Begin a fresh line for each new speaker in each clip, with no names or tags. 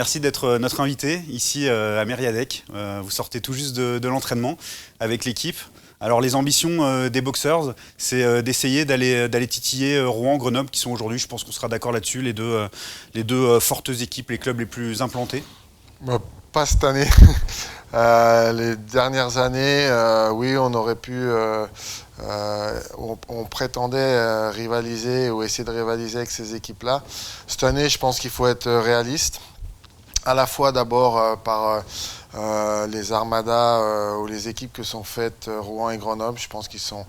Merci d'être notre invité ici à Mériadec. Vous sortez tout juste de l'entraînement avec l'équipe. Alors les ambitions des Boxers, c'est d'essayer d'aller titiller Rouen, Grenoble, qui sont aujourd'hui, je pense qu'on sera d'accord là-dessus, les deux fortes équipes, les clubs les plus implantés.
Bah, pas cette année. Les dernières années, oui, on aurait pu, on prétendait rivaliser ou essayer de rivaliser avec ces équipes-là. Cette année, je pense qu'il faut être réaliste. À la fois d'abord par les armadas ou les équipes que sont faites Rouen et Grenoble. Je pense qu'ils sont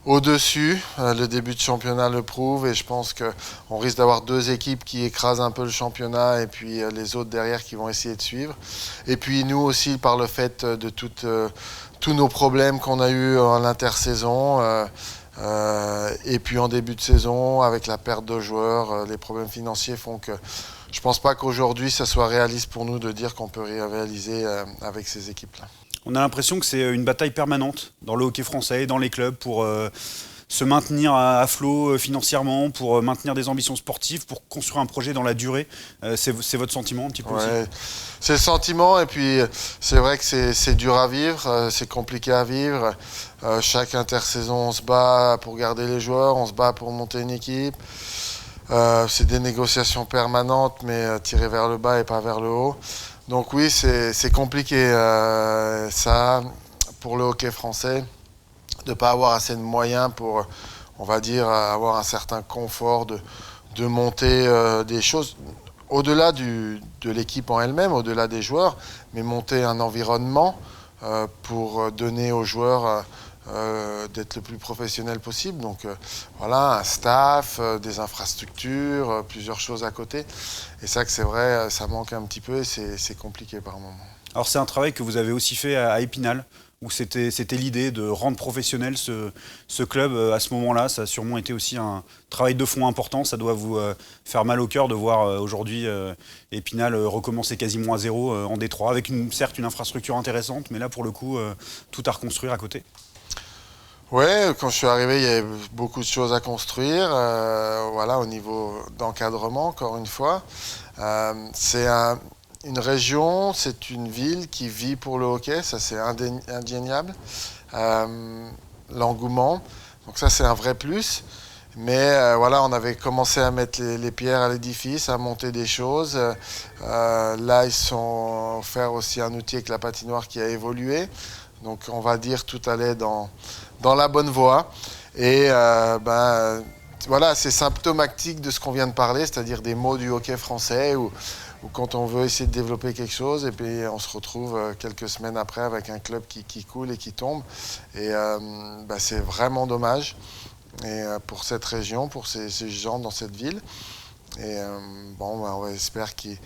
au-dessus. Le début de championnat le prouve et je pense qu'on risque d'avoir deux équipes qui écrasent un peu le championnat et puis les autres derrière qui vont essayer de suivre. Et puis nous aussi par le fait de tous nos problèmes qu'on a eus en l'intersaison et puis en début de saison avec la perte de joueurs, les problèmes financiers font que je ne pense pas qu'aujourd'hui, ça soit réaliste pour nous de dire qu'on peut rivaliser avec ces équipes-là.
On a l'impression que c'est une bataille permanente dans le hockey français et dans les clubs pour se maintenir à flot financièrement, pour maintenir des ambitions sportives, pour construire un projet dans la durée. C'est votre sentiment un petit peu aussi?
C'est le sentiment et puis c'est vrai que c'est dur à vivre, c'est compliqué à vivre. Chaque intersaison, on se bat pour garder les joueurs, on se bat pour monter une équipe. C'est des négociations permanentes, mais tirées vers le bas et pas vers le haut. Donc oui, c'est compliqué, ça, pour le hockey français, de ne pas avoir assez de moyens pour, on va dire, avoir un certain confort de monter des choses au-delà de l'équipe en elle-même, au-delà des joueurs, mais monter un environnement pour donner aux joueurs d'être le plus professionnel possible. Donc voilà, un staff, des infrastructures, plusieurs choses à côté. Et ça que c'est vrai, ça manque un petit peu et c'est compliqué par moment.
Alors c'est un travail que vous avez aussi fait à Épinal, où c'était l'idée de rendre professionnel ce club à ce moment-là. Ça a sûrement été aussi un travail de fond important. Ça doit vous faire mal au cœur de voir aujourd'hui Épinal recommencer quasiment à zéro en Détroit, avec certes une infrastructure intéressante, mais là pour le coup, tout à reconstruire à côté.
Oui, quand je suis arrivé, il y avait beaucoup de choses à construire, voilà, au niveau d'encadrement, encore une fois. C'est une région, c'est une ville qui vit pour le hockey, ça c'est indéniable. L'engouement, donc ça c'est un vrai plus. Mais voilà, on avait commencé à mettre les pierres à l'édifice, à monter des choses. Là, ils sont offert aussi un outil avec la patinoire qui a évolué. Donc on va dire tout allait dans la bonne voie. Et voilà, c'est symptomatique de ce qu'on vient de parler, c'est-à-dire des mots du hockey français où quand on veut essayer de développer quelque chose et puis on se retrouve quelques semaines après avec un club qui coule et qui tombe. Et c'est vraiment dommage pour cette région, pour ces gens dans cette ville. Et on espère qu'ils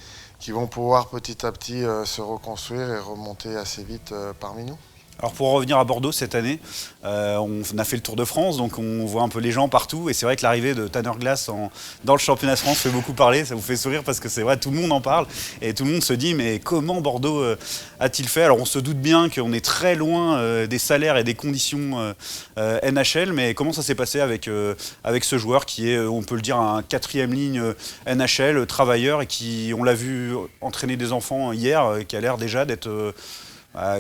vont pouvoir petit à petit se reconstruire et remonter assez vite parmi nous.
Alors pour revenir à Bordeaux cette année, on a fait le Tour de France, donc on voit un peu les gens partout. Et c'est vrai que l'arrivée de Tanner Glass dans le championnat de France fait beaucoup parler. Ça vous fait sourire parce que c'est vrai, tout le monde en parle. Et tout le monde se dit, mais comment Bordeaux a-t-il fait? Alors on se doute bien qu'on est très loin des salaires et des conditions NHL. Mais comment ça s'est passé avec ce joueur qui est, on peut le dire, un quatrième ligne NHL, travailleur, et qui, on l'a vu entraîner des enfants hier, qui a l'air déjà d'être... à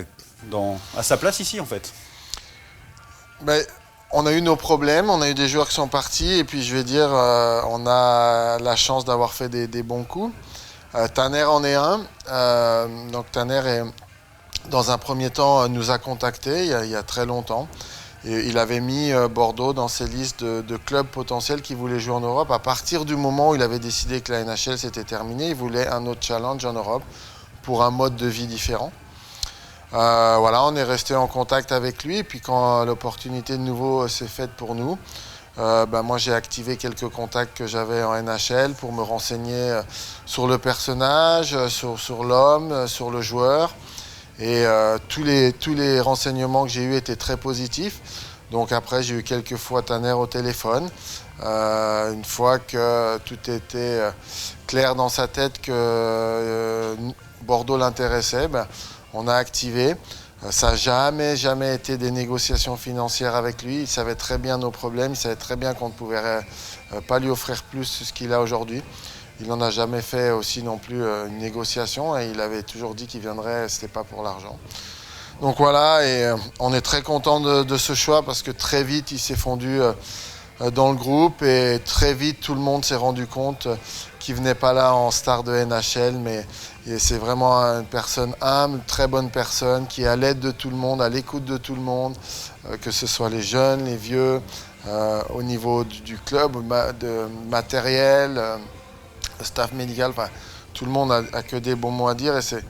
sa place ici en fait.
On a eu nos problèmes, on a eu des joueurs qui sont partis et puis je vais dire on a la chance d'avoir fait des bons coups. Tanner en est un. Donc Tanner dans un premier temps nous a contactés il y a très longtemps. Et il avait mis Bordeaux dans ses listes de clubs potentiels qui voulaient jouer en Europe. À partir du moment où il avait décidé que la NHL s'était terminée, il voulait un autre challenge en Europe pour un mode de vie différent. Voilà, on est resté en contact avec lui et puis quand l'opportunité de nouveau s'est faite pour nous, moi j'ai activé quelques contacts que j'avais en NHL pour me renseigner sur le personnage, sur l'homme, sur le joueur et tous les renseignements que j'ai eus étaient très positifs. Donc après j'ai eu quelques fois Tanner au téléphone, une fois que tout était clair dans sa tête que Bordeaux l'intéressait, on a activé. Ça n'a jamais été des négociations financières avec lui. Il savait très bien nos problèmes. Il savait très bien qu'on ne pouvait pas lui offrir plus ce qu'il a aujourd'hui. il n'en a jamais fait aussi non plus une négociation et il avait toujours dit qu'il viendrait, c'était pas pour l'argent. Donc voilà, et on est très content de ce choix parce que très vite il s'est fondu dans le groupe et très vite tout le monde s'est rendu compte qu'il venait pas là en star de NHL, mais c'est vraiment une personne humble, très bonne personne qui est à l'aide de tout le monde, à l'écoute de tout le monde, que ce soit les jeunes, les vieux, au niveau du club, de matériel, staff médical, enfin, tout le monde a que des bons mots à dire et c'est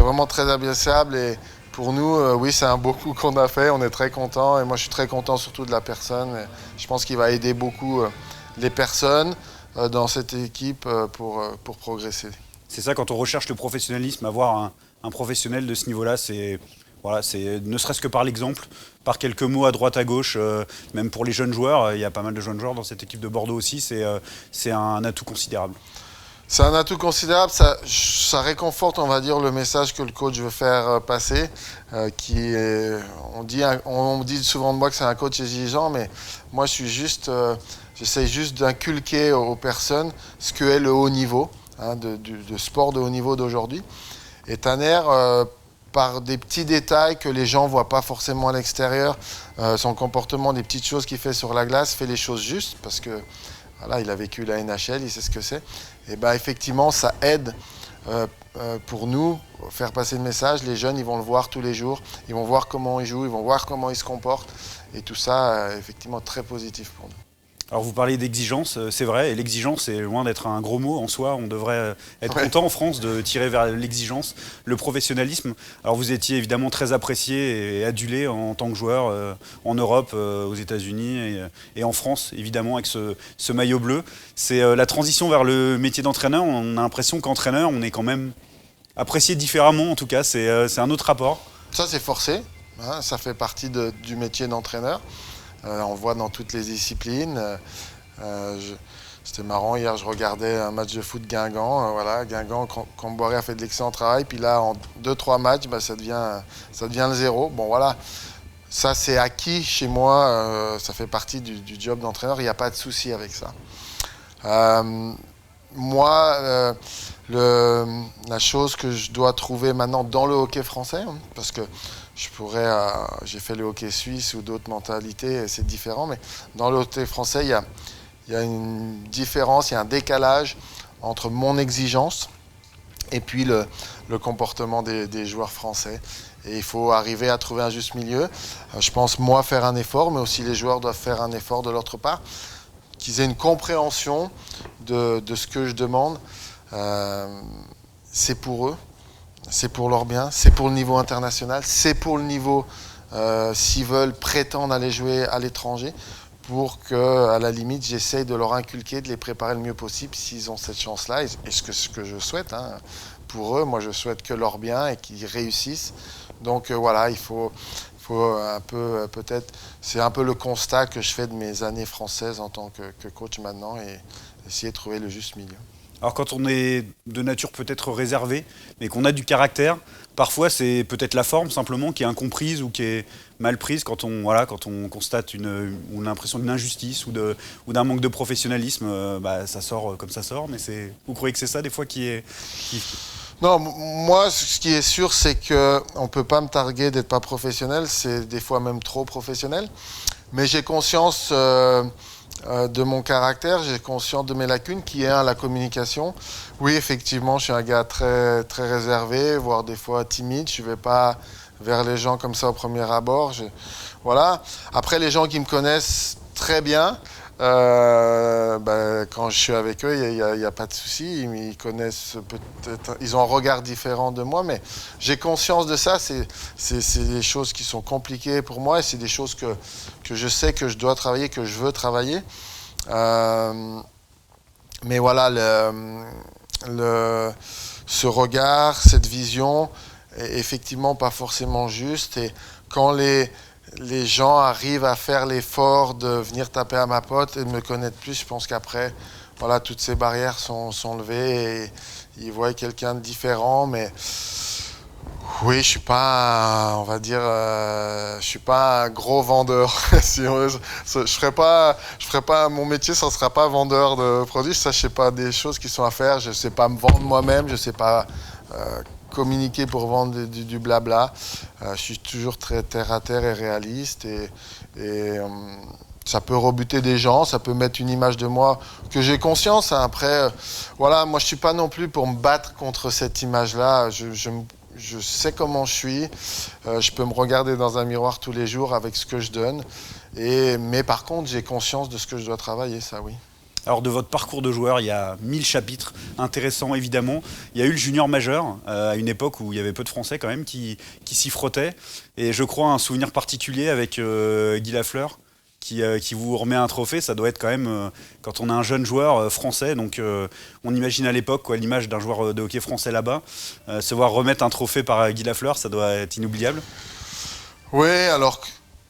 vraiment très appréciable. Et pour nous, oui, c'est un beau coup qu'on a fait, on est très contents et moi je suis très content surtout de la personne. Et je pense qu'il va aider beaucoup les personnes dans cette équipe pour progresser.
C'est ça, quand on recherche le professionnalisme, avoir un professionnel de ce niveau-là, c'est voilà, ne serait-ce que par l'exemple, par quelques mots à droite à gauche, même pour les jeunes joueurs, il y a pas mal de jeunes joueurs dans cette équipe de Bordeaux aussi, c'est un atout considérable.
C'est un atout considérable, ça réconforte, on va dire, le message que le coach veut faire passer. On dit souvent de moi que c'est un coach exigeant, mais moi j'essaie juste d'inculquer aux personnes ce qu'est le haut niveau, de sport de haut niveau d'aujourd'hui. Et Tanner, par des petits détails que les gens ne voient pas forcément à l'extérieur, son comportement, des petites choses qu'il fait sur la glace, fait les choses justes, parce que voilà, il a vécu la NHL, il sait ce que c'est. Et ben effectivement, ça aide pour nous, faire passer le message. Les jeunes, ils vont le voir tous les jours, ils vont voir comment ils jouent, ils vont voir comment ils se comportent. Et tout ça, effectivement, très positif pour nous.
Alors vous parlez d'exigence, c'est vrai, et l'exigence c'est loin d'être un gros mot en soi, on devrait être content en France de tirer vers l'exigence, le professionnalisme. Alors vous étiez évidemment très apprécié et adulé en tant que joueur en Europe, aux États-Unis et en France évidemment avec ce maillot bleu. C'est la transition vers le métier d'entraîneur, on a l'impression qu'entraîneur on est quand même apprécié différemment en tout cas, c'est un autre rapport.
Ça c'est forcé, hein, ça fait partie du métier d'entraîneur. On le voit dans toutes les disciplines. C'était marrant, hier je regardais un match de foot Guingamp. Voilà, Guingamp, Camboiré a fait de l'excellent travail. Puis là, en 2-3 matchs, ça devient le 0. Bon voilà, ça c'est acquis chez moi. Ça fait partie du job d'entraîneur. Il n'y a pas de souci avec ça. Moi, la chose que je dois trouver maintenant dans le hockey français, parce que j'ai fait le hockey suisse ou d'autres mentalités, c'est différent, mais dans le hockey français, il y a une différence, il y a un décalage entre mon exigence et puis le comportement des joueurs français. Et il faut arriver à trouver un juste milieu. Je pense, moi, faire un effort, mais aussi les joueurs doivent faire un effort de l'autre part, qu'ils aient une compréhension de ce que je demande. C'est pour eux. C'est pour leur bien, c'est pour le niveau international, c'est pour le niveau s'ils veulent prétendre aller jouer à l'étranger, pour qu'à la limite j'essaye de leur inculquer, de les préparer le mieux possible s'ils ont cette chance-là, et ce que je souhaite pour eux. Moi je souhaite que leur bien et qu'ils réussissent. Donc voilà, il faut un peu, peut-être, c'est un peu le constat que je fais de mes années françaises en tant que coach maintenant, et essayer de trouver le juste milieu.
Alors quand on est de nature peut-être réservée, mais qu'on a du caractère, parfois c'est peut-être la forme simplement qui est incomprise ou qui est mal prise quand on constate une impression d'une injustice ou d'un manque de professionnalisme. Ça sort comme ça sort, mais vous croyez que c'est ça des fois qui...
Non, moi ce qui est sûr c'est qu'on ne peut pas me targuer d'être pas professionnel, c'est des fois même trop professionnel, mais j'ai conscience... de mon caractère, j'ai conscience de mes lacunes qui est la communication. Oui, effectivement, je suis un gars très, très réservé, voire des fois timide. Je ne vais pas vers les gens comme ça au premier abord. Voilà. Après, les gens qui me connaissent très bien, quand je suis avec eux, il n'y a pas de souci. Ils connaissent peut-être, ils ont un regard différent de moi, mais j'ai conscience de ça. C'est des choses qui sont compliquées pour moi et c'est des choses que je sais que je dois travailler, que je veux travailler. Mais voilà, ce regard, cette vision est effectivement pas forcément juste. Et quand les gens arrivent à faire l'effort de venir taper à ma porte et de me connaître plus, je pense qu'après, voilà, toutes ces barrières sont levées et ils voient quelqu'un de différent. Mais Oui, je suis pas, on va dire, je suis pas un gros vendeur. Si je ferai pas mon métier, ça sera pas vendeur de produits. Ça, je sais pas des choses qui sont à faire. Je sais pas me vendre moi-même. Je sais pas communiquer pour vendre du blabla. Je suis toujours très terre à terre et réaliste et ça peut rebuter des gens, ça peut mettre une image de moi que j'ai conscience. Hein. Après, voilà, moi je suis pas non plus pour me battre contre cette image-là. Je sais comment je suis. Je peux me regarder dans un miroir tous les jours avec ce que je donne. Mais par contre, j'ai conscience de ce que je dois travailler, ça oui.
Alors de votre parcours de joueur, il y a 1000 chapitres intéressants évidemment. Il y a eu le junior majeur à une époque où il y avait peu de Français quand même qui s'y frottaient. Et je crois un souvenir particulier avec Guy Lafleur qui vous remet un trophée. Ça doit être quand même, quand on a un jeune joueur français, donc on imagine à l'époque quoi, l'image d'un joueur de hockey français là-bas, se voir remettre un trophée par Guy Lafleur, ça doit être inoubliable.
Oui, alors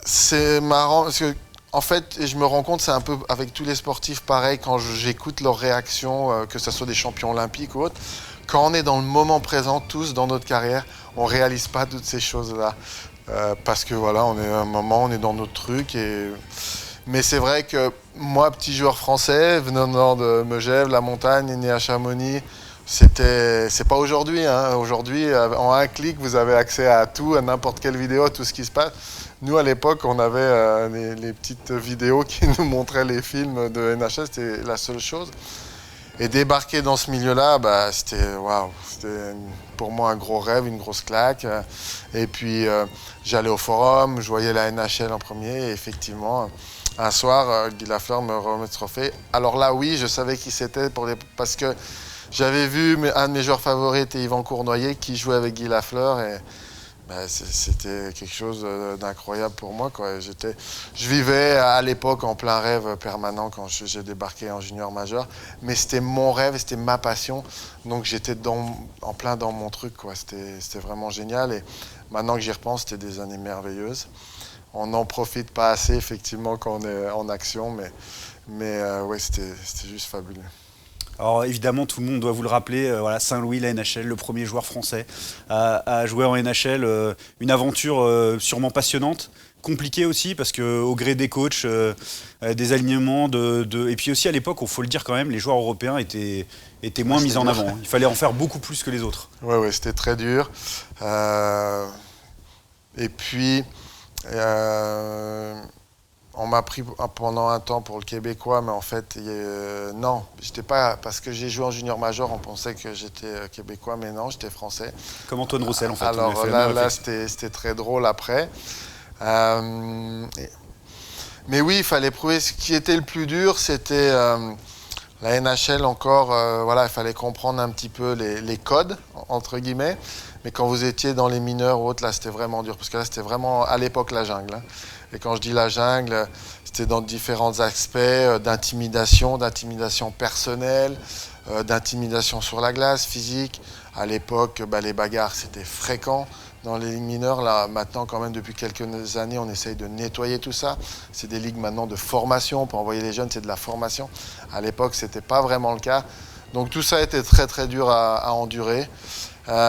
c'est marrant parce que en fait, et je me rends compte, c'est un peu avec tous les sportifs pareil, quand j'écoute leurs réactions, que ce soit des champions olympiques ou autres, quand on est dans le moment présent, tous dans notre carrière, on ne réalise pas toutes ces choses-là. Parce que voilà, on est à un moment, on est dans notre truc. Mais c'est vrai que moi, petit joueur français, venant de Megève, la montagne, né à Chamonix, c'est pas aujourd'hui. Hein. Aujourd'hui, en un clic, vous avez accès à tout, à n'importe quelle vidéo, à tout ce qui se passe. Nous, à l'époque, on avait les petites vidéos qui nous montraient les films de NHL, c'était la seule chose. Et débarquer dans ce milieu-là, bah, c'était waouh, c'était pour moi un gros rêve, une grosse claque. Et puis, j'allais au forum, je voyais la NHL en premier, et effectivement, un soir, Guy Lafleur me remet le trophée. Alors là, oui, je savais qui c'était parce que j'avais vu un de mes joueurs favoris était Yvan Cournoyer qui jouait avec Guy Lafleur et c'était quelque chose d'incroyable pour moi, quoi. Je vivais à l'époque en plein rêve permanent quand j'ai débarqué en junior majeur, mais c'était mon rêve, c'était ma passion, donc j'étais en plein dans mon truc, quoi. C'était vraiment génial et maintenant que j'y repense, c'était des années merveilleuses. On n'en profite pas assez effectivement quand on est en action, mais ouais, c'était juste fabuleux.
Alors évidemment, tout le monde doit vous le rappeler, voilà, Saint-Louis, la NHL, le premier joueur français à jouer en NHL, une aventure sûrement passionnante, compliquée aussi parce que au gré des coachs, des alignements, et puis aussi à l'époque, il faut le dire quand même, les joueurs européens étaient moins mis en avant. Il fallait en faire beaucoup plus que les autres.
Ouais, c'était très dur. Et puis, on m'a pris pendant un temps pour le Québécois, mais en fait, non, j'étais pas, parce que j'ai joué en junior major, on pensait que j'étais Québécois, mais non, j'étais français.
Comme Antoine Roussel, en fait.
Alors là c'était très drôle après. Mais oui, il fallait prouver. Ce qui était le plus dur, c'était la NHL encore. Voilà, il fallait comprendre un petit peu les codes, entre guillemets. Mais quand vous étiez dans les mineurs ou autres, là, c'était vraiment dur. Parce que là, c'était vraiment, à l'époque, la jungle. Hein. Et quand je dis la jungle, c'était dans différents aspects d'intimidation personnelle, d'intimidation sur la glace, physique. À l'époque, les bagarres, c'était fréquent dans les ligues mineures. Là, maintenant, quand même, depuis quelques années, on essaye de nettoyer tout ça. C'est des ligues maintenant de formation. On peut envoyer les jeunes, c'est de la formation. À l'époque, ce n'était pas vraiment le cas. Donc tout ça a été très, très dur à endurer.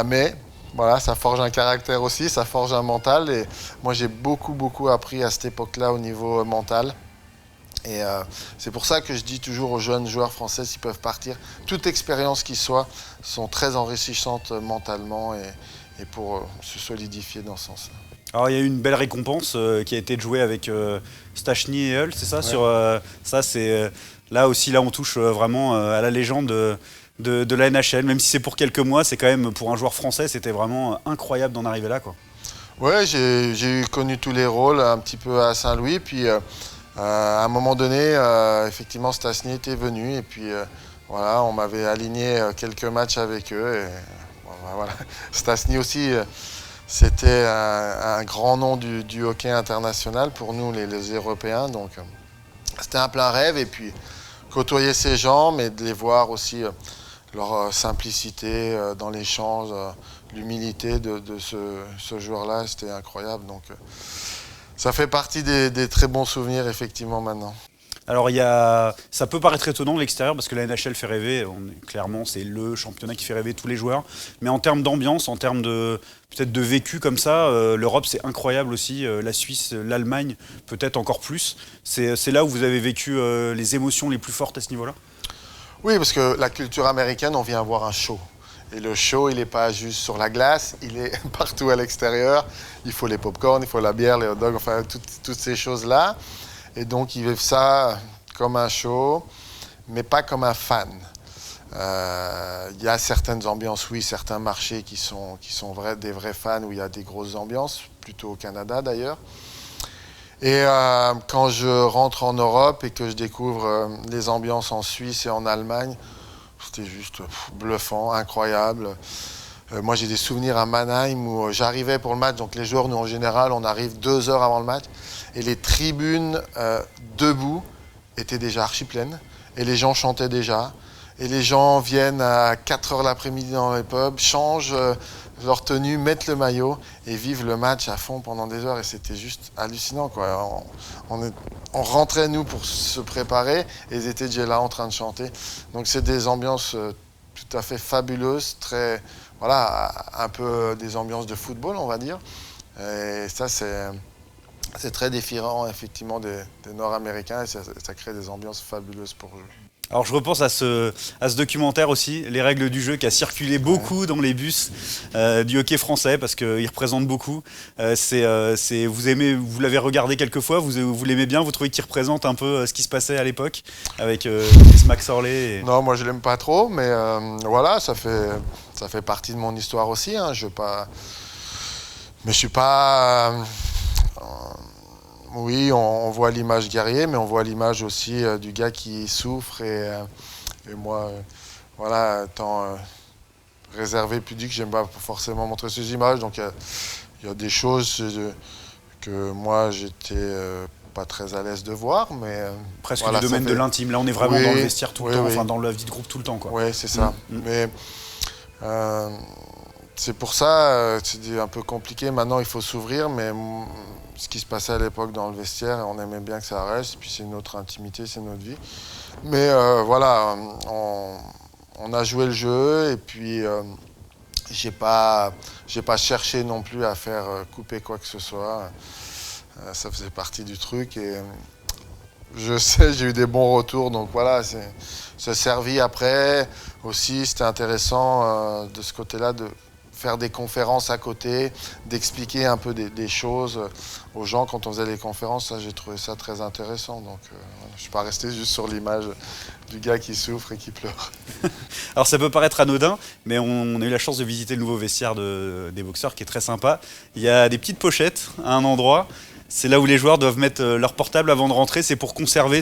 Mais voilà, ça forge un caractère aussi, ça forge un mental. Et moi, j'ai beaucoup, beaucoup appris à cette époque-là au niveau mental. Et c'est pour ça que je dis toujours aux jeunes joueurs français, s'ils peuvent partir, toute expérience qu'ils soient, sont très enrichissantes mentalement et pour se solidifier dans ce sens-là.
Alors il y a eu une belle récompense qui a été de jouer avec Stachny et Hull, c'est ça,
ouais.
Ça c'est là aussi, là on touche vraiment à la légende de la NHL, même si c'est pour quelques mois, c'est quand même pour un joueur français, c'était vraiment incroyable d'en arriver là, quoi.
Ouais, j'ai connu tous les rôles un petit peu à Saint-Louis, puis à un moment donné, effectivement, Stastny était venu, et puis voilà, on m'avait aligné quelques matchs avec eux, et voilà. Stastny aussi, c'était un grand nom du hockey international pour nous, les Européens, donc c'était un plein rêve, et puis côtoyer ces gens, mais de les voir aussi leur simplicité dans l'échange, l'humilité de ce joueur-là, c'était incroyable. Donc, ça fait partie des très bons souvenirs, effectivement, maintenant.
Alors ça peut paraître étonnant de l'extérieur parce que la NHL fait rêver, clairement c'est le championnat qui fait rêver tous les joueurs, mais en termes d'ambiance, en termes de peut-être de vécu comme ça, l'Europe c'est incroyable aussi, la Suisse, l'Allemagne peut-être encore plus. C'est là où vous avez vécu les émotions les plus fortes à ce niveau-là?
Oui, parce que la culture américaine, on vient voir un show. Et le show, il n'est pas juste sur la glace, il est partout à l'extérieur. Il faut les pop-corn, il faut la bière, les hot dogs, enfin toutes ces choses-là. Et donc, ils vivent ça comme un show, mais pas comme un fan. Il y a certaines ambiances, oui, certains marchés qui sont des vrais fans, où il y a des grosses ambiances, plutôt au Canada d'ailleurs. Et quand je rentre en Europe et que je découvre les ambiances en Suisse et en Allemagne, c'était juste bluffant, incroyable. Moi, j'ai des souvenirs à Mannheim où j'arrivais pour le match. Donc, les joueurs, nous, en général, on arrive 2 heures avant le match. Et les tribunes debout étaient déjà archi pleines. Et les gens chantaient déjà. Et les gens viennent à 4 heures l'après-midi dans les pubs, changent leur tenue, mettent le maillot et vivent le match à fond pendant des heures. Et c'était juste hallucinant, quoi. On rentrait, nous, pour se préparer et ils étaient déjà là en train de chanter. Donc, c'est des ambiances tout à fait fabuleuses, très, voilà, un peu des ambiances de football, on va dire. Et ça, c'est très différent, effectivement, des Nord-Américains. Et ça crée des ambiances fabuleuses pour eux.
Alors je repense à ce documentaire aussi, les règles du jeu, qui a circulé beaucoup dans les bus du hockey français parce qu'il représente beaucoup. Vous l'avez regardé quelques fois, vous l'aimez bien, vous trouvez qu'il représente un peu ce qui se passait à l'époque avec Max Orley
Non, moi je l'aime pas trop, mais voilà, ça fait partie de mon histoire aussi. Hein. Mais je suis pas. Oui, on voit l'image guerrier, mais on voit l'image aussi du gars qui souffre et moi, voilà, étant réservé, pudique, j'aime pas forcément montrer ces images. Donc il y a des choses que moi j'étais pas très à l'aise de voir, mais
presque
voilà,
du domaine de l'intime. Là, on est vraiment dans le vestiaire tout le temps, enfin dans la vie de groupe tout le temps, quoi.
Oui, c'est ça. Mais c'est pour ça, c'est un peu compliqué. Maintenant, il faut s'ouvrir, mais ce qui se passait à l'époque dans le vestiaire, on aimait bien que ça reste. Puis c'est notre intimité, c'est notre vie. Mais voilà, on a joué le jeu et puis j'ai pas cherché non plus à faire couper quoi que ce soit. Ça faisait partie du truc et je sais, j'ai eu des bons retours. Donc voilà, ça servi après aussi. C'était intéressant de ce côté-là de faire des conférences à côté, d'expliquer un peu des choses aux gens quand on faisait les conférences. Ça, j'ai trouvé ça très intéressant. Donc, je ne suis pas resté juste sur l'image du gars qui souffre et qui pleure.
Alors, ça peut paraître anodin, mais on a eu la chance de visiter le nouveau vestiaire des boxeurs qui est très sympa. Il y a des petites pochettes à un endroit. C'est là où les joueurs doivent mettre leur portable avant de rentrer. C'est pour conserver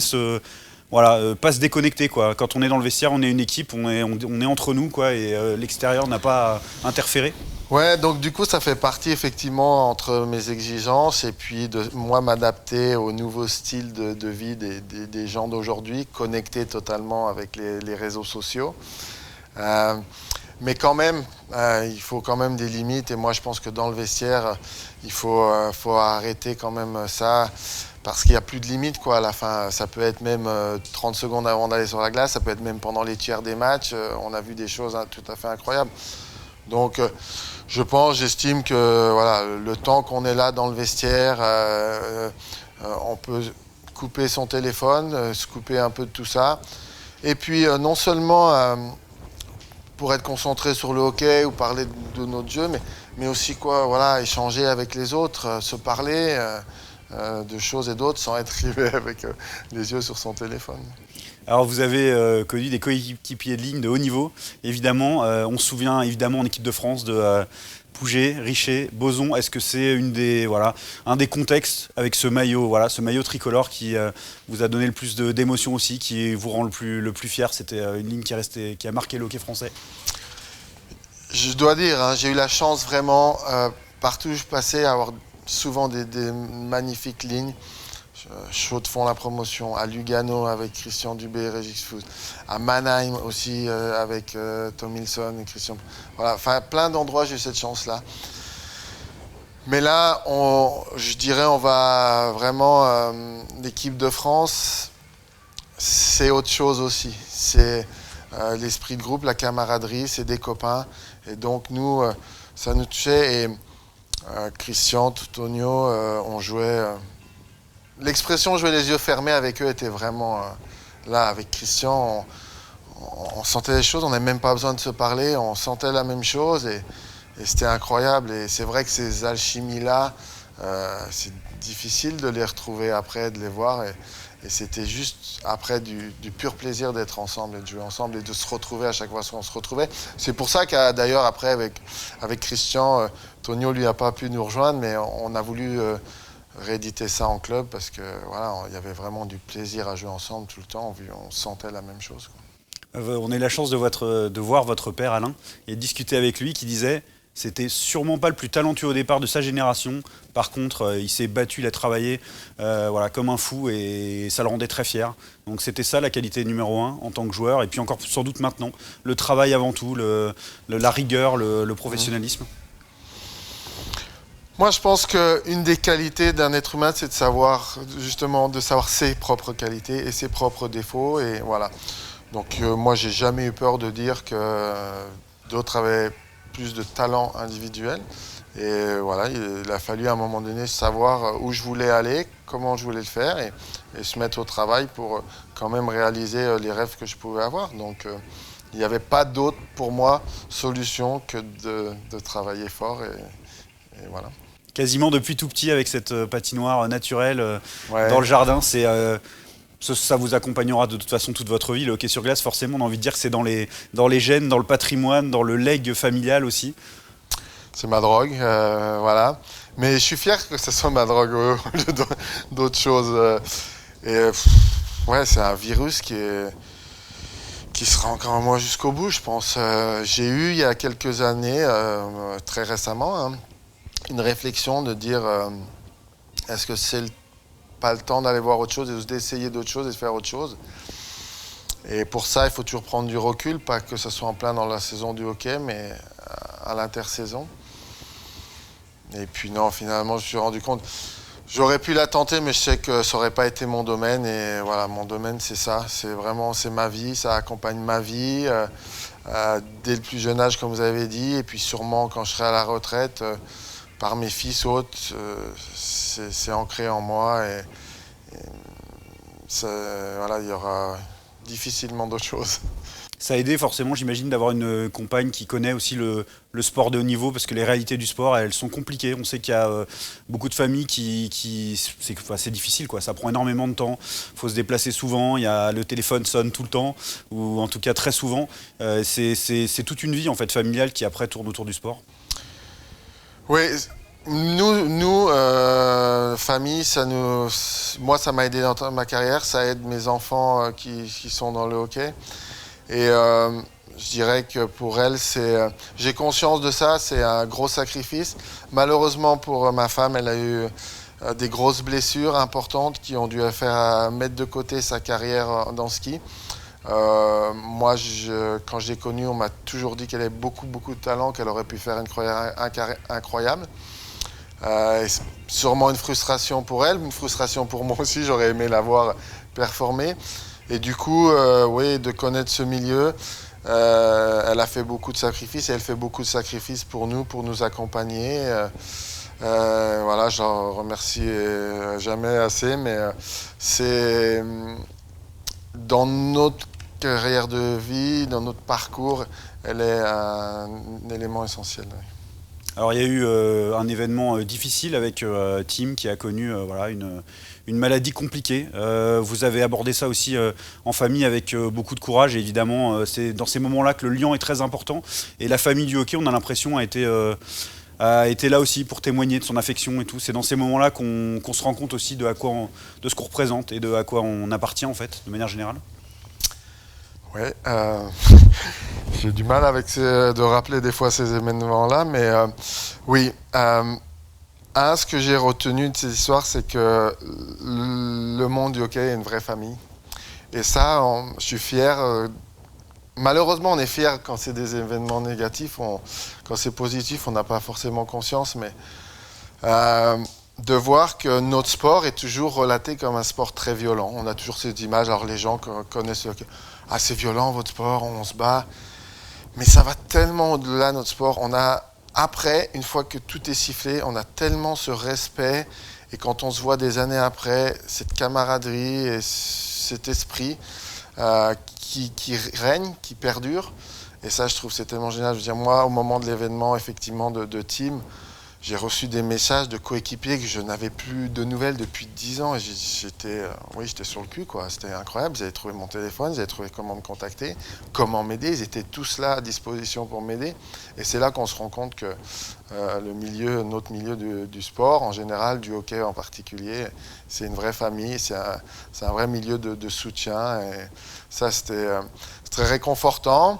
pas se déconnecter, quoi. Quand on est dans le vestiaire, on est une équipe, on est entre nous, quoi, et l'extérieur n'a pas à interférer.
Ouais, donc du coup, ça fait partie effectivement entre mes exigences et puis de moi m'adapter au nouveau style de vie des gens d'aujourd'hui, connectés totalement avec les réseaux sociaux. Mais quand même, il faut quand même des limites. Et moi, je pense que dans le vestiaire, il faut arrêter quand même ça. Parce qu'il n'y a plus de limite, quoi, à la fin. Ça peut être même 30 secondes avant d'aller sur la glace, ça peut être même pendant les tiers des matchs. On a vu des choses tout à fait incroyables. Donc, j'estime que voilà, le temps qu'on est là dans le vestiaire, on peut couper son téléphone, se couper un peu de tout ça. Et puis, non seulement pour être concentré sur le hockey ou parler de notre jeu, mais aussi voilà, échanger avec les autres, se parler. De choses et d'autres sans être rivé avec les yeux sur son téléphone.
Alors vous avez connu des coéquipiers de ligne de haut niveau, évidemment. On se souvient évidemment en équipe de France de Pouget, Richer, Boson. Est-ce que c'est un des contextes avec ce maillot tricolore qui vous a donné le plus d'émotion aussi, qui vous rend le plus fier? C'était une ligne qui a marqué le hockey français.
Je dois dire, hein, j'ai eu la chance vraiment, partout où je passais, à avoir souvent des magnifiques lignes. Chaux-de-Fonds la promotion, à Lugano avec Christian Dubé et Régis Fouz, à Mannheim aussi avec Tom Wilson et Christian. Voilà, enfin plein d'endroits j'ai eu cette chance-là. Mais là, je dirais on va vraiment l'équipe de France. c'est autre chose aussi. C'est l'esprit de groupe, la camaraderie, c'est des copains. Et donc nous, ça nous touchait. Et Christian, Tonio, on jouait... l'expression jouer les yeux fermés avec eux était vraiment là. Avec Christian, on sentait les choses, on n'avait même pas besoin de se parler, on sentait la même chose et c'était incroyable. Et c'est vrai que ces alchimies-là, c'est difficile de les retrouver après, de les voir. Et c'était juste après du pur plaisir d'être ensemble et de jouer ensemble et de se retrouver à chaque fois qu'on se retrouvait. C'est pour ça que d'ailleurs après avec Christian, Tonio lui a pas pu nous rejoindre, mais on a voulu rééditer ça en club parce que voilà, il y avait vraiment du plaisir à jouer ensemble tout le temps. On sentait la même chose, quoi.
On a eu la chance de voir votre père Alain et de discuter avec lui qui disait c'était sûrement pas le plus talentueux au départ de sa génération. Par contre, il s'est battu, il a travaillé voilà, comme un fou et ça le rendait très fier. Donc c'était ça la qualité numéro 1 en tant que joueur et puis encore sans doute maintenant. Le travail avant tout, la rigueur, le professionnalisme.
Moi, je pense qu'une des qualités d'un être humain, c'est de savoir justement ses propres qualités et ses propres défauts. Et voilà. Donc moi, j'ai jamais eu peur de dire que d'autres avaient plus de talent individuel. Et voilà, il a fallu à un moment donné savoir où je voulais aller, comment je voulais le faire et se mettre au travail pour quand même réaliser les rêves que je pouvais avoir. Donc il n'y avait pas d'autre pour moi solution que de travailler fort et voilà.
Quasiment depuis tout petit avec cette patinoire naturelle
Ouais.
dans le jardin, ça vous accompagnera de toute façon toute votre vie. Le hockey sur glace, forcément, on a envie de dire que c'est dans les gènes, dans le patrimoine, dans le legs familial aussi.
C'est ma drogue, voilà. Mais je suis fier que ce soit ma drogue au lieu d'autres choses. Ouais, c'est un virus qui sera encore en moi jusqu'au bout, je pense. J'ai eu, il y a quelques années, très récemment, hein, une réflexion de dire est-ce que c'est pas le temps d'aller voir autre chose et d'essayer d'autres choses et de faire autre chose. Et pour ça, il faut toujours prendre du recul, pas que ce soit en plein dans la saison du hockey, mais à l'intersaison. Et puis non, finalement, je me suis rendu compte, j'aurais pu la tenter, mais je sais que ça n'aurait pas été mon domaine. Et voilà, mon domaine, c'est ça. C'est ma vie, ça accompagne ma vie. Dès le plus jeune âge, comme vous avez dit, et puis sûrement quand je serai à la retraite, par mes fils autres, c'est ancré en moi. Et voilà, il y aura difficilement d'autres choses.
Ça a aidé forcément, j'imagine, d'avoir une compagne qui connaît aussi le sport de haut niveau, parce que les réalités du sport, elles sont compliquées. On sait qu'il y a beaucoup de familles c'est difficile, quoi. Ça prend énormément de temps. Il faut se déplacer souvent. Le téléphone sonne tout le temps, ou en tout cas très souvent. C'est toute une vie en fait familiale qui après tourne autour du sport.
Oui. Nous famille, moi ça m'a aidé dans ma carrière, ça aide mes enfants qui sont dans le hockey. Et je dirais que pour elle, j'ai conscience de ça, c'est un gros sacrifice. Malheureusement pour ma femme, elle a eu des grosses blessures importantes qui ont dû faire mettre de côté sa carrière dans le ski. Moi, quand je l'ai connue, on m'a toujours dit qu'elle avait beaucoup de talent, qu'elle aurait pu faire une carrière incroyable. Sûrement une frustration pour elle, une frustration pour moi aussi, j'aurais aimé la voir performer. Et du coup, oui, de connaître ce milieu, elle a fait beaucoup de sacrifices et elle fait beaucoup de sacrifices pour nous accompagner. Voilà, je l'en remercie jamais assez, mais c'est dans notre carrière de vie, dans notre parcours, elle est un élément essentiel. Oui.
Alors il y a eu un événement difficile avec Tim qui a connu voilà, une maladie compliquée. Vous avez abordé ça aussi en famille avec beaucoup de courage et évidemment c'est dans ces moments-là que le lien est très important et la famille du hockey, on a l'impression, a été là aussi pour témoigner de son affection et tout. C'est dans ces moments-là qu'on se rend compte aussi de ce qu'on représente et de à quoi on appartient en fait, de manière générale.
Ouais, j'ai du mal de rappeler des fois ces événements-là, mais oui. Ce que j'ai retenu de ces histoires, c'est que le monde du hockey est une vraie famille. Et ça, je suis fier. Malheureusement, on est fier quand c'est des événements négatifs. Quand c'est positif, on n'a pas forcément conscience, mais de voir que notre sport est toujours relaté comme un sport très violent. On a toujours cette image, alors les gens connaissent ah c'est violent votre sport, on se bat, mais ça va tellement au-delà de notre sport. On a après, une fois que tout est sifflé, on a tellement ce respect et quand on se voit des années après, cette camaraderie et cet esprit qui règne, qui perdure. Et ça, je trouve c'est tellement génial. Je veux dire, moi, au moment de l'événement, effectivement, de team, j'ai reçu des messages de coéquipiers que je n'avais plus de nouvelles depuis 10 ans. Et j'étais sur le cul, quoi. C'était incroyable. Ils avaient trouvé mon téléphone, ils avaient trouvé comment me contacter, comment m'aider. Ils étaient tous là à disposition pour m'aider. Et c'est là qu'on se rend compte que notre milieu du sport, en général, du hockey en particulier, c'est une vraie famille, c'est un vrai milieu de soutien. Et ça, c'était très réconfortant.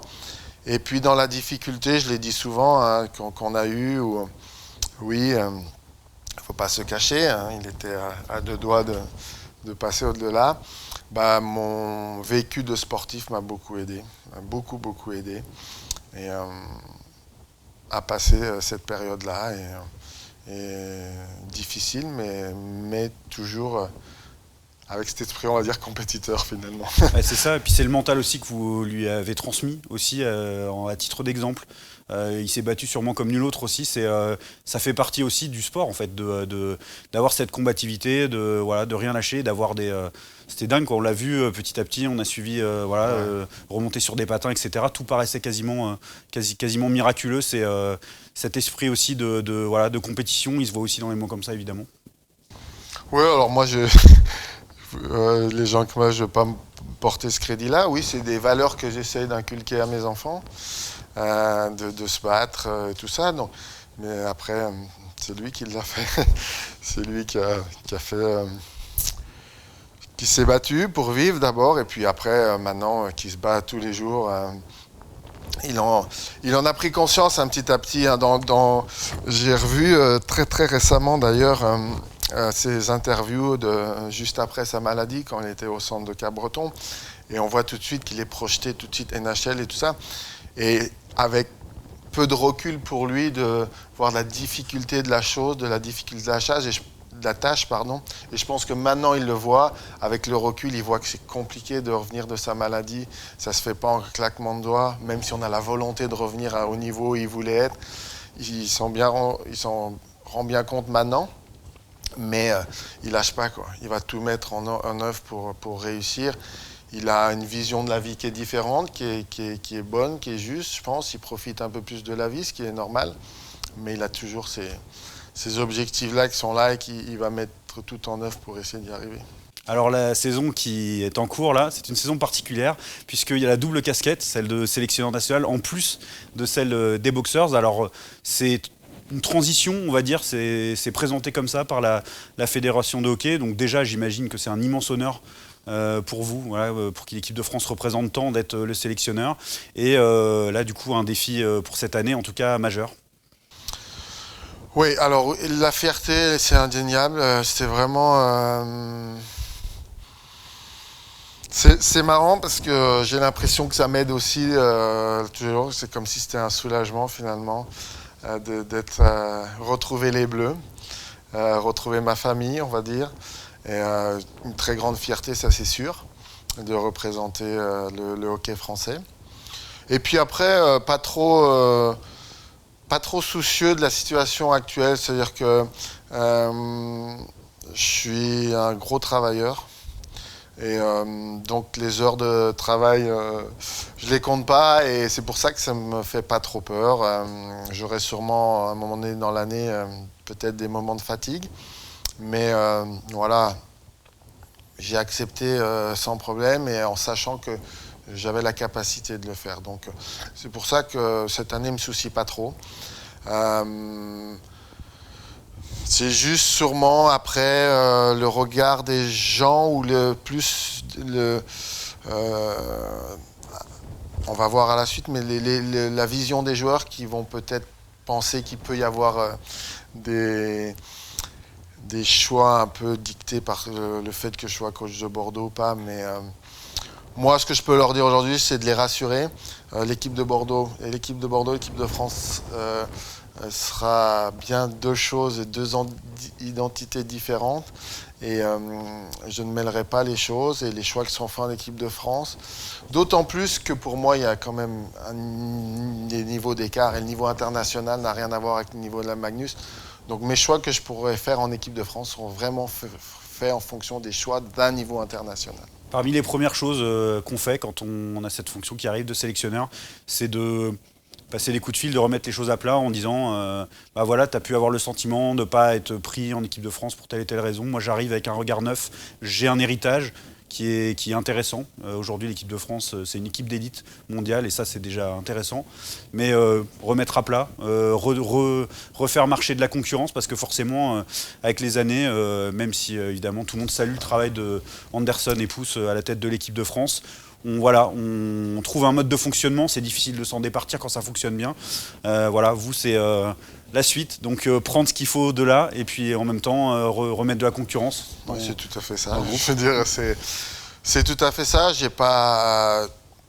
Et puis dans la difficulté, je l'ai dit souvent, hein, qu'on a eu, oui, il ne faut pas se cacher, hein, il était à 2 doigts de passer au-delà. Mon vécu de sportif m'a beaucoup aidé, m'a beaucoup aidé et, à passer cette période-là. Et difficile, mais toujours avec cet esprit, on va dire, compétiteur finalement.
Ouais, c'est ça, et puis c'est le mental aussi que vous lui avez transmis aussi à titre d'exemple. Il s'est battu sûrement comme nul autre aussi. Ça fait partie aussi du sport en fait, d'avoir cette combativité, de rien lâcher, d'avoir c'était dingue quoi. On l'a vu petit à petit, on a suivi remonter sur des patins, etc. Tout paraissait quasiment miraculeux. C'est cet esprit aussi de compétition. Il se voit aussi dans les mots comme ça évidemment.
Oui, alors moi les gens que moi je ne veux pas me porter ce crédit-là. Oui, c'est des valeurs que j'essaie d'inculquer à mes enfants. De se battre et tout ça. Donc, mais après, c'est lui qui l'a fait. C'est lui qui a fait, qui s'est battu pour vivre d'abord, et puis après, maintenant, qui se bat tous les jours. Il en a pris conscience petit à petit. Hein, j'ai revu très récemment d'ailleurs ses interviews juste après sa maladie, quand il était au centre de Cap-Breton, et on voit tout de suite qu'il est projeté tout de suite NHL et tout ça. Et avec peu de recul pour lui, de voir la difficulté de la chose, de la difficulté de la tâche, Et je pense que maintenant, il le voit. Avec le recul, il voit que c'est compliqué de revenir de sa maladie. Ça ne se fait pas en claquement de doigts, même si on a la volonté de revenir au niveau où il voulait être. Il s'en rend bien compte maintenant. Mais il lâche pas, quoi. Il va tout mettre en œuvre pour réussir. Il a une vision de la vie qui est différente, qui est bonne, qui est juste, je pense. Il profite un peu plus de la vie, ce qui est normal. Mais il a toujours ces objectifs-là qui sont là et qu'il va mettre tout en œuvre pour essayer d'y arriver.
Alors la saison qui est en cours là, c'est une saison particulière puisqu'il y a la double casquette, celle de sélectionneur national en plus de celle des boxers. Alors c'est une transition, on va dire, c'est présenté comme ça par la fédération de hockey. Donc déjà, j'imagine que c'est un immense honneur pour vous, voilà, pour que l'équipe de France représente tant, d'être le sélectionneur. Et là, du coup, un défi pour cette année, en tout cas majeur.
Oui, alors la fierté, c'est indéniable. C'était vraiment... C'est marrant parce que j'ai l'impression que ça m'aide aussi toujours. C'est comme si c'était un soulagement finalement d'être retrouver les Bleus, retrouver ma famille, on va dire. Et une très grande fierté, ça c'est sûr, de représenter le hockey français. Et puis après, pas trop soucieux de la situation actuelle, c'est-à-dire que je suis un gros travailleur. Et donc les heures de travail, je les compte pas, et c'est pour ça que ça me fait pas trop peur. J'aurai sûrement à un moment donné dans l'année peut-être des moments de fatigue, mais voilà, j'ai accepté sans problème et en sachant que j'avais la capacité de le faire. Donc c'est pour ça que cette année me soucie pas trop. C'est juste sûrement après le regard des gens ou on va voir à la suite, mais la vision des joueurs qui vont peut-être penser qu'il peut y avoir des choix un peu dictés par le fait que je sois coach de Bordeaux ou pas. Mais moi, ce que je peux leur dire aujourd'hui, c'est de les rassurer. L'équipe de Bordeaux, l'équipe de France sera bien deux choses et deux identités différentes. Et je ne mêlerai pas les choses et les choix qui sont faits en équipe de France. D'autant plus que pour moi, il y a quand même des niveaux d'écart et le niveau international n'a rien à voir avec le niveau de la Magnus. Donc mes choix que je pourrais faire en équipe de France seront vraiment faits en fonction des choix d'un niveau international.
Parmi les premières choses qu'on fait quand on a cette fonction qui arrive de sélectionneur, c'est de passer des coups de fil, de remettre les choses à plat en disant bah voilà, tu as pu avoir le sentiment de ne pas être pris en équipe de France pour telle et telle raison. Moi, j'arrive avec un regard neuf, j'ai un héritage qui est intéressant. Aujourd'hui, l'équipe de France, c'est une équipe d'élite mondiale et ça, c'est déjà intéressant. Mais remettre à plat, refaire marcher de la concurrence parce que forcément, avec les années, même si évidemment tout le monde salue le travail de Anderson et Pousse à la tête de l'équipe de France, on trouve un mode de fonctionnement, c'est difficile de s'en départir quand ça fonctionne bien. Voilà, vous, c'est la suite, donc prendre ce qu'il faut de là et puis en même temps remettre de la concurrence.
Oui, c'est tout à fait ça. Je veux dire, c'est tout à fait ça. J'ai pas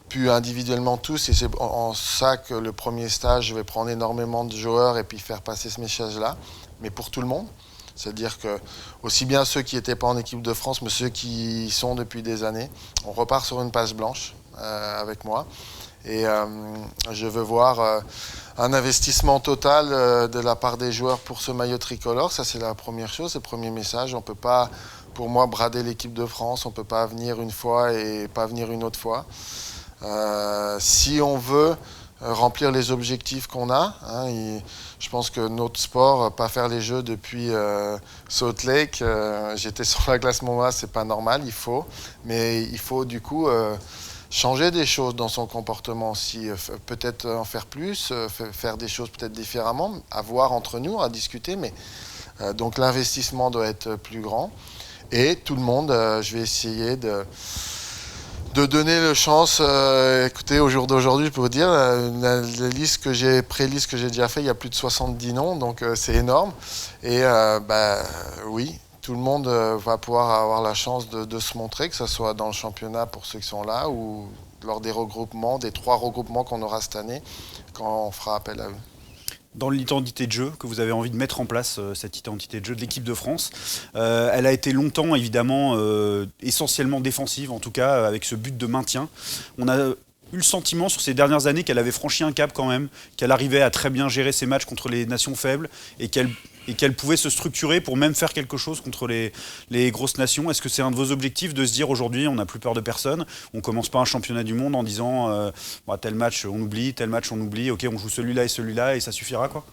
pu individuellement tous et c'est en ça que le premier stage, je vais prendre énormément de joueurs et puis faire passer ce message-là, mais pour tout le monde. C'est-à-dire que aussi bien ceux qui n'étaient pas en équipe de France, mais ceux qui y sont depuis des années, on repart sur une page blanche avec moi. Et je veux voir un investissement total de la part des joueurs pour ce maillot tricolore. Ça, c'est la première chose, c'est le premier message. On ne peut pas, pour moi, brader l'équipe de France. On ne peut pas venir une fois et pas venir une autre fois. Si on veut remplir les objectifs qu'on a, je pense que notre sport, pas faire les jeux depuis Salt Lake, j'étais sur la glace Montmartre, c'est pas normal, mais il faut du coup changer des choses dans son comportement aussi, peut-être en faire plus, faire des choses peut-être différemment, à voir entre nous, à discuter, mais donc l'investissement doit être plus grand et tout le monde, je vais essayer de donner le chance, écoutez, au jour d'aujourd'hui, je peux vous dire, la liste que j'ai, pré-liste que j'ai déjà fait, il y a plus de 70 noms, donc c'est énorme. Et oui, tout le monde va pouvoir avoir la chance de se montrer, que ce soit dans le championnat pour ceux qui sont là, ou lors des regroupements, des 3 regroupements qu'on aura cette année, quand on fera appel à eux.
Dans l'identité de jeu que vous avez envie de mettre en place, cette identité de jeu de l'équipe de France, elle a été longtemps évidemment essentiellement défensive, en tout cas avec ce but de maintien. On a eu le sentiment sur ces dernières années qu'elle avait franchi un cap quand même, qu'elle arrivait à très bien gérer ses matchs contre les nations faibles et qu'elle pouvait se structurer pour même faire quelque chose contre les grosses nations. Est-ce que c'est un de vos objectifs de se dire aujourd'hui on n'a plus peur de personne, on ne commence pas un championnat du monde en disant tel match on oublie, tel match on oublie, ok on joue celui-là et ça suffira quoi?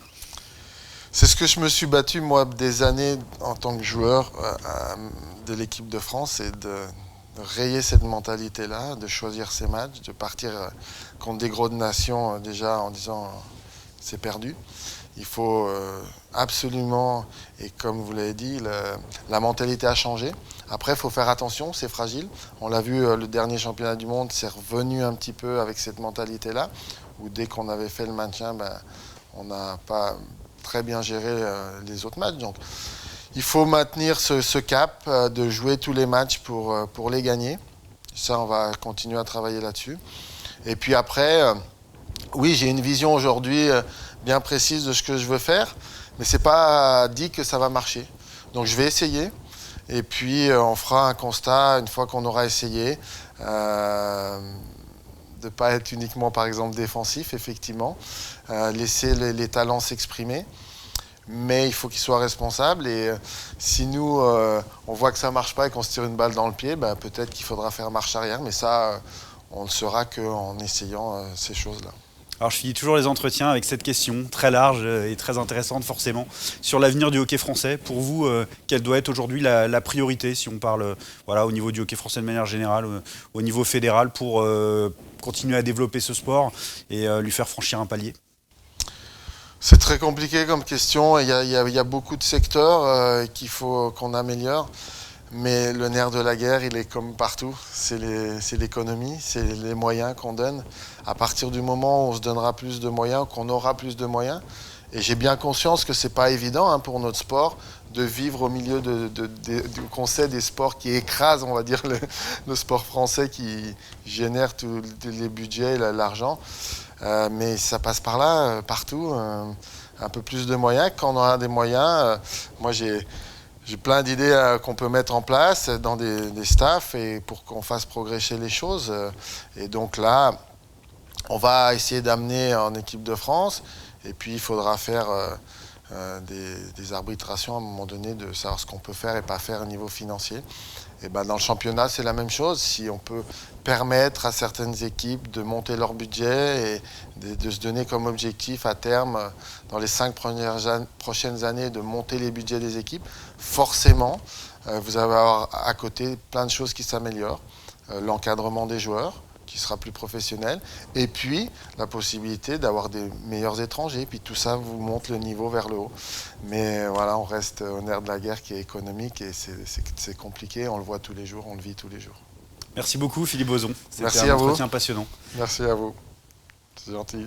C'est ce que je me suis battu moi des années en tant que joueur de l'équipe de France, c'est de rayer cette mentalité-là, de choisir ses matchs, de partir contre des grosses nations déjà en disant c'est perdu. Il faut absolument, et comme vous l'avez dit, la mentalité a changé. Après, il faut faire attention, c'est fragile. On l'a vu, le dernier championnat du monde, c'est revenu un petit peu avec cette mentalité-là, où dès qu'on avait fait le maintien, on n'a pas très bien géré les autres matchs. Donc, il faut maintenir ce cap de jouer tous les matchs pour les gagner. Ça, on va continuer à travailler là-dessus. Et puis après, oui, j'ai une vision aujourd'hui bien précise de ce que je veux faire, mais c'est pas dit que ça va marcher. Donc je vais essayer, et puis on fera un constat une fois qu'on aura essayé, de ne pas être uniquement par exemple défensif, effectivement, laisser les talents s'exprimer, mais il faut qu'ils soient responsables, et si nous on voit que ça marche pas et qu'on se tire une balle dans le pied, peut-être qu'il faudra faire marche arrière, mais ça on ne le saura qu'en essayant ces choses-là.
Alors je finis toujours les entretiens avec cette question très large et très intéressante forcément sur l'avenir du hockey français. Pour vous, quelle doit être aujourd'hui la priorité si on parle au niveau du hockey français de manière générale, au niveau fédéral pour continuer à développer ce sport et lui faire franchir un palier?
C'est très compliqué comme question. Il y a beaucoup de secteurs qu'il faut qu'on améliore. Mais le nerf de la guerre, il est comme partout. C'est l'économie, c'est les moyens qu'on donne. À partir du moment où on se donnera plus de moyens, qu'on aura plus de moyens. Et j'ai bien conscience que c'est pas évident pour notre sport de vivre au milieu qu'on sait des sports qui écrasent, on va dire, le sport français qui génère tous les budgets, l'argent. Mais ça passe par là, partout. un peu plus de moyens. Quand on aura des moyens, moi j'ai plein d'idées qu'on peut mettre en place dans des staffs et pour qu'on fasse progresser les choses. Et donc là, on va essayer d'amener en équipe de France. Et puis il faudra faire des arbitrations à un moment donné de savoir ce qu'on peut faire et pas faire au niveau financier. Et ben dans le championnat, c'est la même chose. Si on peut permettre à certaines équipes de monter leur budget et de se donner comme objectif à terme, dans les 5 prochaines années, de monter les budgets des équipes, forcément, vous allez avoir à côté plein de choses qui s'améliorent. L'encadrement des joueurs, qui sera plus professionnel, et puis la possibilité d'avoir des meilleurs étrangers, puis tout ça vous monte le niveau vers le haut. Mais voilà, on reste au nerf de la guerre qui est économique, et c'est compliqué, on le voit tous les jours, on le vit tous les jours.
Merci beaucoup Philippe Ozon,
Merci
c'était un
à vous.
entretien passionnant.
Merci à vous, c'est gentil.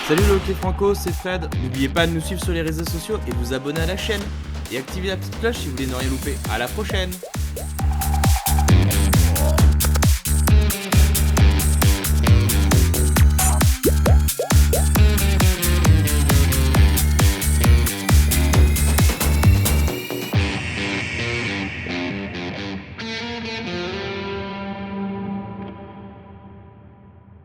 Salut le hockey franco, c'est Fred. N'oubliez pas de nous suivre sur les réseaux sociaux et vous abonner à la chaîne. Et activez la petite cloche si vous voulez ne rien louper. À la prochaine!